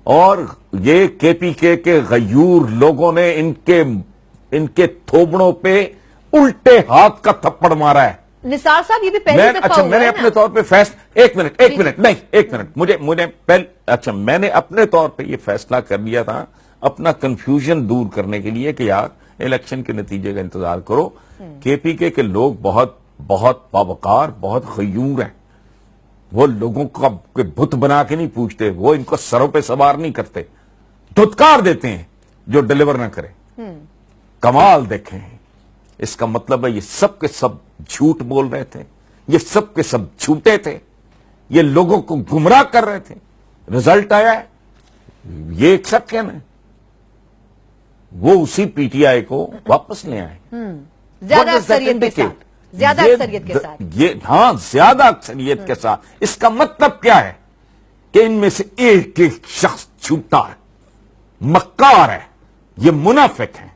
اور یہ کے پی کے غیور لوگوں نے ان کے تھوبڑوں پہ الٹے ہاتھ کا تھپڑ مارا ہے. نثار صاحب یہ بھی پہلی دفعہ اچھا میں نے اپنے طور پہ ایک منٹ میں نے اپنے طور پہ یہ فیصلہ کر لیا تھا اپنا کنفیوژن دور کرنے کے لیے کہ یار الیکشن کے نتیجے کا انتظار کرو. کے پی کے لوگ بہت بہت باوقار، بہت غیور ہیں. وہ لوگوں کا بت بنا کے نہیں پوچھتے، وہ ان کو سروں پہ سوار نہیں کرتے، دھتکار دیتے ہیں جو ڈیلیور نہ کرے. کمال دیکھیں، اس کا مطلب ہے یہ سب کے سب جھوٹ بول رہے تھے، یہ سب کے سب جھوٹے تھے، یہ لوگوں کو گمراہ کر رہے تھے. رزلٹ آیا ہے یہ ایکسپشن ہے. وہ اسی پی ٹی آئی کو واپس لے آئے زیادہ اکثریت کے ساتھ. زیادہ اکثریت کے ساتھ. ہاں زیادہ اکثریت کے ساتھ. اس کا مطلب کیا ہے کہ ان میں سے ایک ایک شخص جھوٹا ہے، مکار ہے، یہ منافق ہے.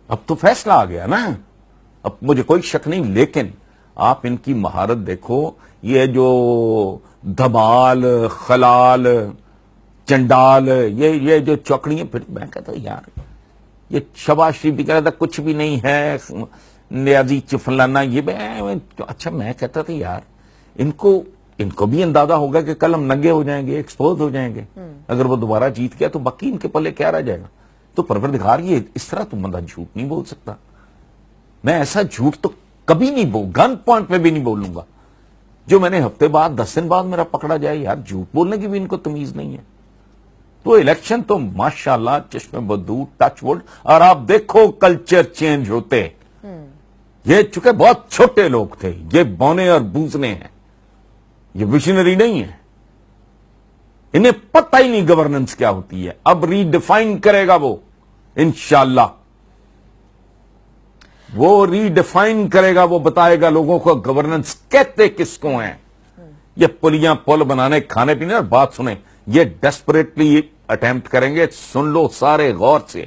اب تو فیصلہ آ گیا نا، اب مجھے کوئی شک نہیں. لیکن آپ ان کی مہارت دیکھو، یہ جو دھمال، خلال، چنڈال، یہ جو چوکڑیاں، پھر میں کہتا ہوں یار یہ شباز شریف بھی کہہ رہا تھا کچھ بھی نہیں ہے، نیازی چفلانا، یہ اچھا میں کہتا تھا یار ان کو بھی اندازہ ہوگا کہ کل ہم ننگے ہو جائیں گے، ایکسپوز ہو جائیں گے. اگر وہ دوبارہ جیت گیا تو باقی ان کے پلے کیا رہ جائے گا. تو پروردگار یہ اس طرح تو بندہ جھوٹ نہیں بول سکتا. میں ایسا جھوٹ تو کبھی نہیں گن پوائنٹ پہ بھی نہیں بولوں گا جو میں نے ہفتے بعد 10 دن بعد میرا پکڑا جائے. یار جھوٹ بولنے کی بھی ان کو تمیز نہیں ہے. تو الیکشن تو ماشاءاللہ چشم بدو ٹچ وڈ. اور آپ دیکھو کلچر چینج ہوتے. یہ چونکہ بہت چھوٹے لوگ تھے، یہ بونے اور بوزنے ہیں، یہ ویژنری نہیں ہے. انہیں پتہ ہی نہیں گورننس کیا ہوتی ہے. اب ری ڈیفائن کرے گا وہ انشاءاللہ. وہ ری ڈیفائن کرے گا، وہ بتائے گا لوگوں کو گورننس کہتے کس کو ہیں. یہ پلیاں پل بنانے، کھانے پینے. اور بات سنیں، یہ ڈیسپریٹلی اٹیمپٹ کریں گے. سن لو سارے غور سے.